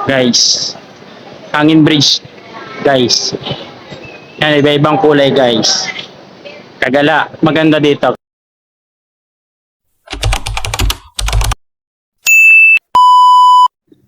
Guys, hanging bridge, guys. Yan, iba-ibang kulay, guys. Kagala, maganda dito.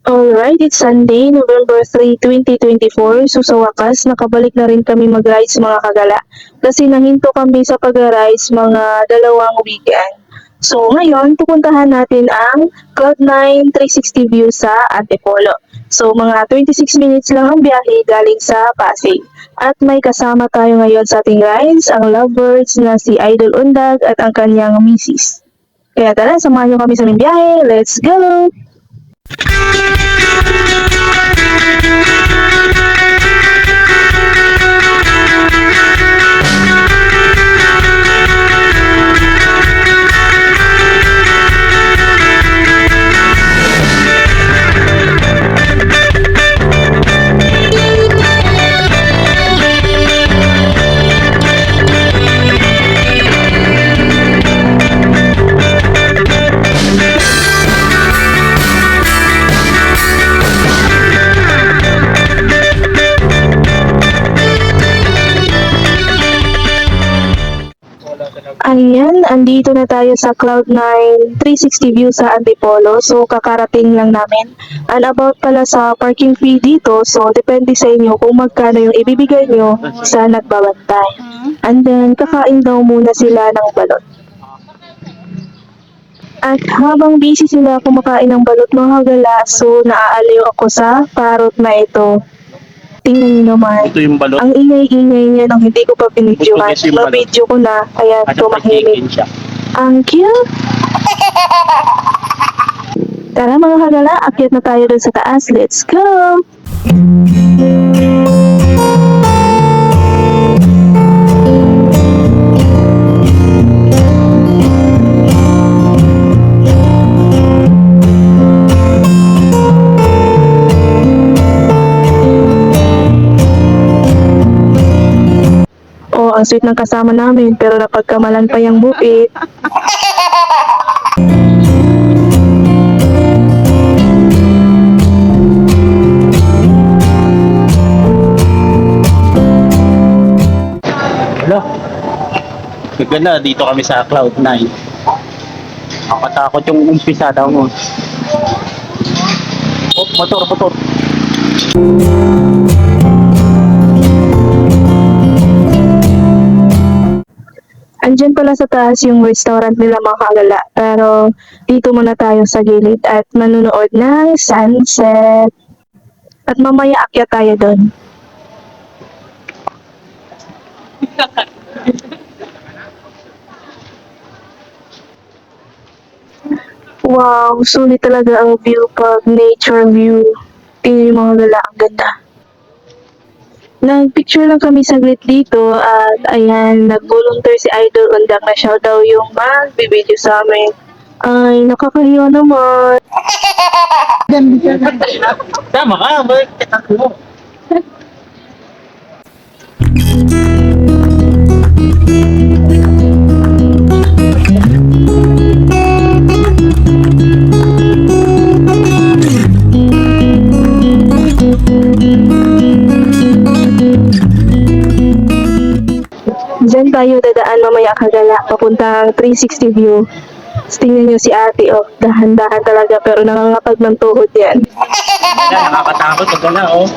Alright, it's Sunday, November 3, 2024. So sa wakas, nakabalik na rin kami mag-rides mga kagala. Kasi nahinto kami sa pag-rides mga dalawang weekend. So ngayon, pupuntahan natin ang Cloud9 360 view sa Antipolo. So mga 26 minutes lang ang biyahe galing sa Pasig. At may kasama tayo ngayon sa ating rides, ang lovebirds na si Idol Undag at ang kanyang misis. Kaya tara, samahan nyo kami sa aming biyahe. Let's go! Ayan, andito na tayo sa Cloud9 360 view sa Antipolo. So, kakarating lang namin. And about pala sa parking fee dito, so depende sa inyo kung magkano yung ibibigay nyo sa nagbabantay. And then, kakain daw muna sila ng balot. At habang busy sila kumakain ng balot mga gala, so naaaliw ako sa parot na ito. Tingnan nyo naman. Ito yung balot. Ang ingay-ingay niya nung hindi ko pa pinidyohan. Gusto ko kasi yung balot. Ma-video ko na, kaya At tumahimik. siya. Ang cute! Tara mga kagala, akyat na tayo dun sa taas. Let's go! Oh, ang sweet ng kasama namin, pero napagkamalan pa yung bukit. Hello. Gagala, dito kami sa Cloud9. Nakatakot yung umpisa daw mo. Oh, motor. Andyan pala sa taas yung restaurant nila mga kagala. Pero dito muna tayo sa gilid at manunood ng sunset. At mamaya akyat tayo doon. Wow, sulit talaga ang view pag nature view. Tingnan yung mga gala, ang ganda. Nag-picture lang kami saglit dito at ayan, nag-volunteer si Idol Undak na siya daw yung mag-video sa amin. Ay, nakakahiya naman. Tama ka, bakit mo? Diyan tayo dadaan mamaya kagala, papuntang 360 view. Tapos tingnan nyo si ate, oh, dahan-dahan talaga pero nangangapag ng tuhod yan. Yan, nakakatakot. Gagala, oh.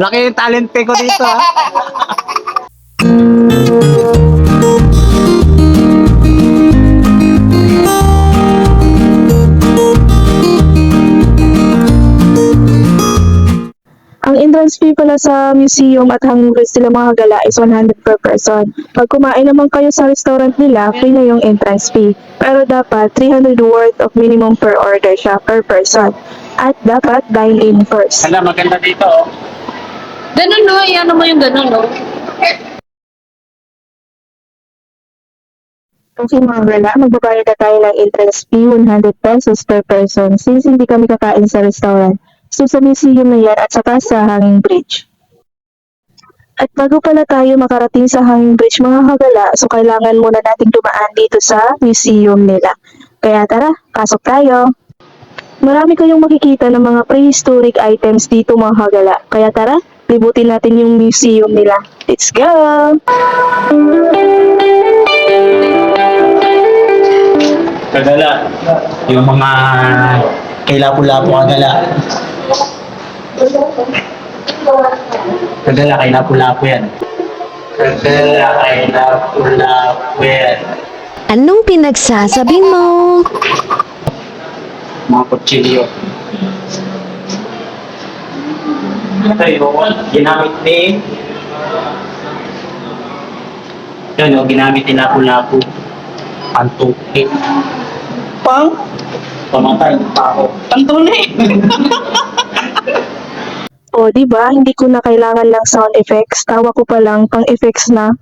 Laki yung talent ko dito, ha? Ang entrance fee pala sa museum at hanging bridge nila mga gala is 100 per person. Pag kumain naman kayo sa restaurant nila, free na yung entrance fee. Pero dapat 300 worth of minimum per order siya per person. At dapat dine-in first. Hala, maganda dito, oh. Ganun no, ano mo yung ganun no? Okay mga gala, magbabayad na tayo ng entrance fee 100 pesos per person since hindi kami kakain sa restaurant. So sa museum na yan at saka sa hanging bridge. At bago pala tayo makarating sa Hanging Bridge mga kagala, so kailangan muna nating dumaan dito sa museum nila. Kaya tara, pasok tayo! Marami kayong makikita ng mga prehistoric items dito mga kagala. Kaya tara, libutin natin yung museum nila. Let's go! Kagala, yung mga kay Lapu-Lapu kagala. Kagala, kay Lapu-Lapu yan. Kagala, kay Lapu-Lapu yan. Anong pinagsasabi mo? Mga kutsilyo. Ito yung ginamit ni yun o, ginamit ni Lapu-Lapu. Pantuki. Pang? Pamatay ng tao. Ang tunay! O, di ba? Hindi ko na kailangan ng sound effects. Tawa ko pa lang, pang effects na.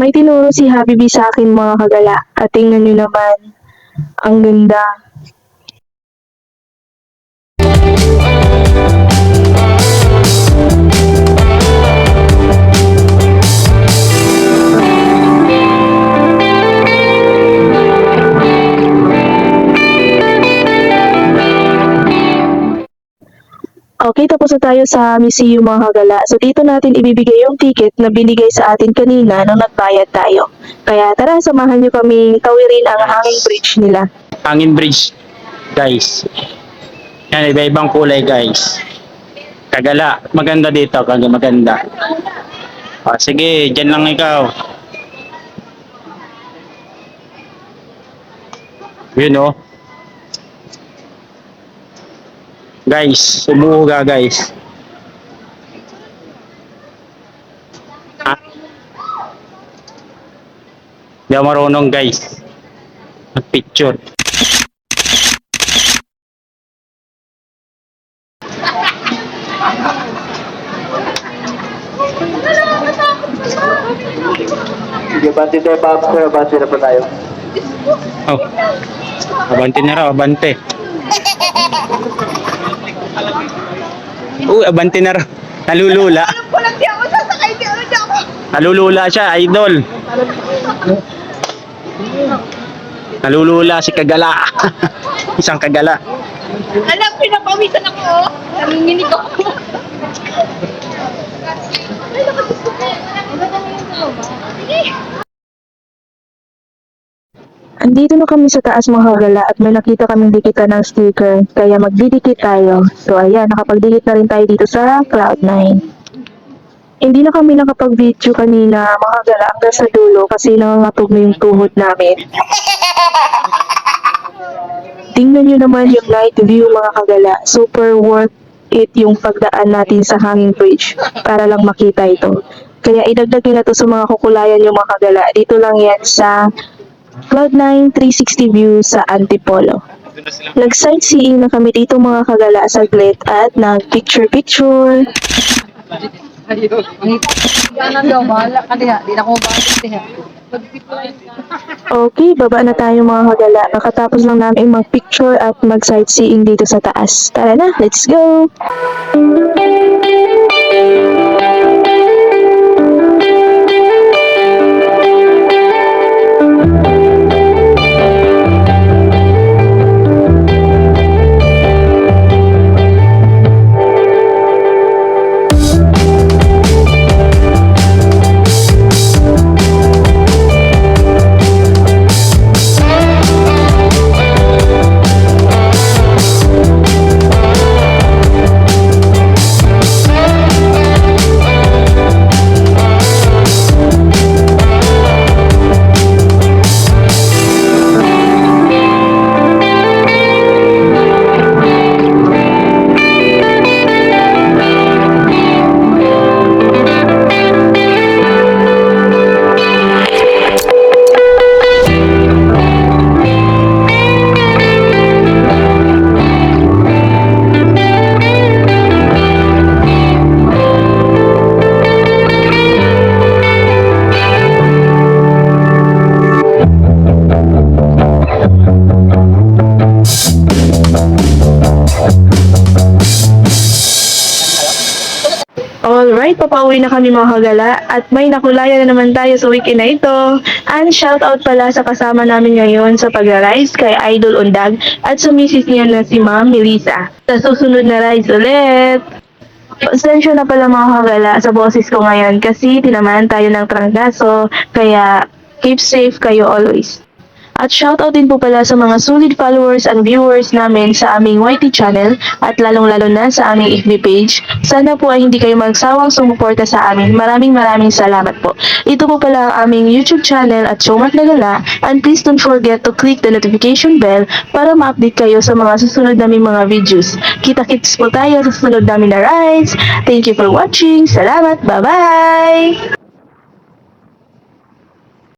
May tinuro si Habibi sa akin mga kagala. At tingnan nyo naman, ang ganda. Okay, tapos na tayo sa museum mga kagala. So dito natin ibibigay yung ticket na binigay sa atin kanina nung nagbayad tayo. Kaya tara, samahan nyo kaming tawirin ang hanging bridge nila. Hanging bridge, guys. Yan, iba-ibang kulay, guys. Kagala, maganda dito, maganda. Sige, dyan lang ikaw. Yun o. Guys, sumuga guys. Ah. Di ako marunong guys. Mag-picture. Sige, bante tayo, Bob. Sir, bante na pa tayo. Oh. Abante na raw, abante. Abante na raw. Nalulula. Nalulula siya, idol. Nalulula si Kagala. Isang Kagala. Alam, pinapawisan ako, oh. Nanginginig ako. Andito na kami sa taas mga kagala at may nakita kaming dikitan ng sticker. Kaya magdidikit tayo. So ayan, nakapagdikit na rin tayo dito sa Cloud9. Hindi na kami nakapag-video kanina mga kagala hanggang sa dulo kasi nangangatog na yung tuhod namin. Tingnan nyo naman yung night view mga kagala. Super worth it yung pagdaan natin sa hanging bridge para lang makita ito. Kaya idagdag nyo na to sa mga kukulayan yung mga kagala. Dito lang yan sa Cloud9 360 view sa Antipolo. Nag-sightseeing na kami dito mga kagala saglit at nag-picture-picture. Okay, baba na tayo mga kagala. Nakatapos lang namin mag-picture at mag-sightseeing dito sa taas. Tara na, let's go! Alright, papauwi na kami mga kagala at may nakulaya na naman tayo sa weekend na ito. And shoutout pala sa kasama namin ngayon sa pag-rise kay Idol Undag at sa misis niya na si Ma'am Melissa. Sa susunod na rise ulit! Pasensya na pala mga kagala sa boses ko ngayon kasi tinamaan tayo ng trangkaso kaya keep safe kayo always. At shoutout din po pala sa mga solid followers and viewers namin sa aming YT channel at lalong-lalo na sa aming FB page. Sana po ay hindi kayo magsawang sumuporta sa amin. Maraming salamat po. Ito po pala ang aming YouTube channel at Showmat Nagala, and please don't forget to click the notification bell para ma-update kayo sa mga susunod naming mga videos. Kita-kits po tayo sa susunod namin na rides. Thank you for watching. Salamat. Bye-bye!